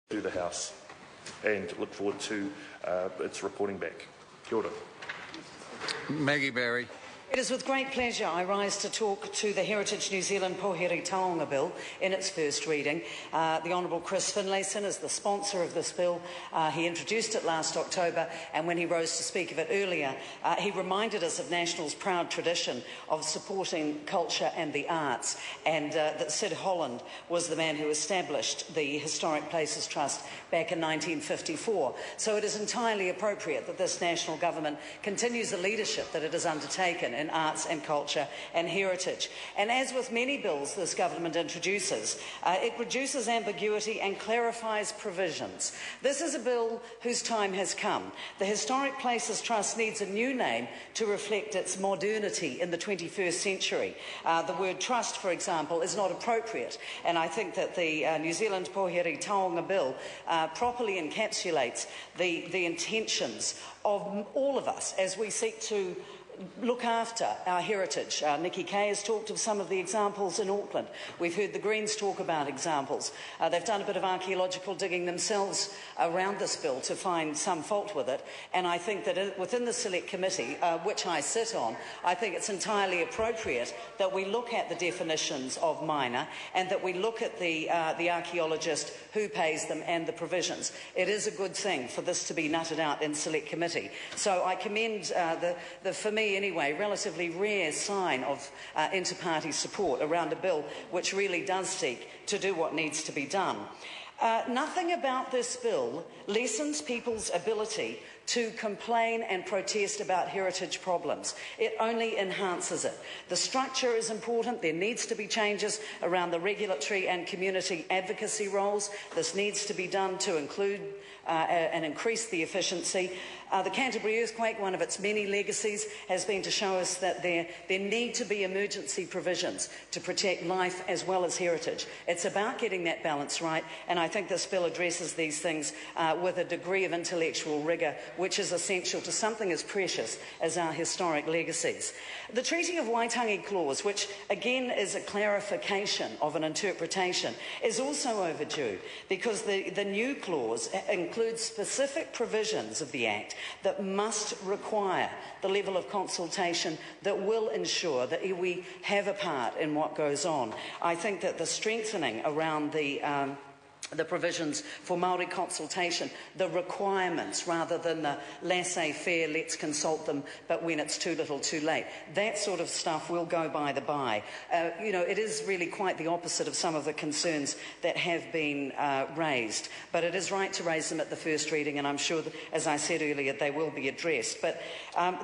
to the House and look forward to its reporting back. Kia ora. Maggie Barry. It is with great pleasure I rise to talk to the Heritage New Zealand Pouhere Taonga Bill in its first reading. The Honourable Chris Finlayson is the sponsor of this bill. He introduced it last October, and when he rose to speak of it earlier, he reminded us of National's proud tradition of supporting culture and the arts, and that Sid Holland was the man who established the Historic Places Trust back in 1954. So it is entirely appropriate that this national government continues the leadership that it has undertaken in arts and culture and heritage. And as with many bills this government introduces, it reduces ambiguity and clarifies provisions. This is a bill whose time has come. The Historic Places Trust needs a new name to reflect its modernity in the 21st century. The word trust, for example, is not appropriate, and I think that the New Zealand Pouhere Taonga Bill properly encapsulates the intentions of all of us as we seek to look after our heritage. Nikki Kay has talked of some of the examples in Auckland. We've heard the Greens talk about examples. They've done a bit of archaeological digging themselves around this bill to find some fault with it, and I think that within the Select Committee, which I sit on, I think it's entirely appropriate that we look at the definitions of minor and that we look at the archaeologist, who pays them, and the provisions. It is a good thing for this to be nutted out in Select Committee. So I commend for me anyway, relatively rare sign of inter-party support around a bill which really does seek to do what needs to be done. Nothing about this bill lessens people's ability to complain and protest about heritage problems. It only enhances it. The structure is important. There needs to be changes around the regulatory and community advocacy roles. This needs to be done to include and increase the efficiency. The Canterbury earthquake, one of its many legacies, has been to show us that there need to be emergency provisions to protect life as well as heritage. It's about getting that balance right, and I think this bill addresses these things with a degree of intellectual rigour which is essential to something as precious as our historic legacies. The Treaty of Waitangi clause, which again is a clarification of an interpretation, is also overdue because the new clause includes specific provisions of the Act that must require the level of consultation that will ensure that we have a part in what goes on. I think that the strengthening around the provisions for Māori consultation, the requirements rather than the laissez-faire, let's consult them, but when it's too little too late. That sort of stuff will go by the by. It is really quite the opposite of some of the concerns that have been raised, but it is right to raise them at the first reading, and I'm sure that, as I said earlier, they will be addressed. But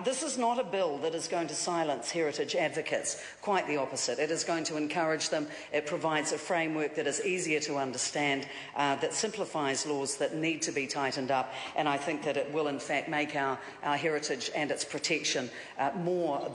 this is not a bill that is going to silence heritage advocates. Quite the opposite. It is going to encourage them. It provides a framework that is easier to understand, that simplifies laws that need to be tightened up, and I think that it will in fact make our heritage and its protection more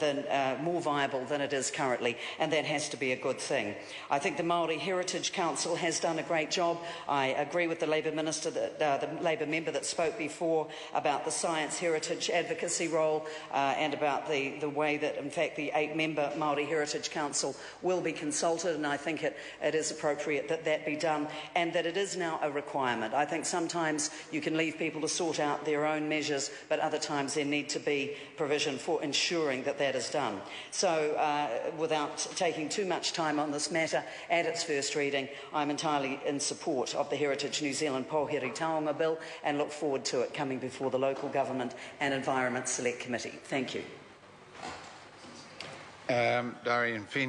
viable than it is currently, and that has to be a good thing. I think the Māori Heritage Council has done a great job. I agree with the Labour Minister, the Labour member that spoke before about the science heritage advocacy role and about the way that in fact the 8-member Māori Heritage Council will be consulted, and I think it is appropriate that that be done, and that it is now a requirement. I think sometimes you can leave people to sort out their own measures, but other times there need to be provision for ensuring that that is done. So without taking too much time on this matter, at its first reading, I'm entirely in support of the Heritage New Zealand Pouhere Taonga Bill and look forward to it coming before the Local Government and Environment Select Committee. Thank you. Darian Finn.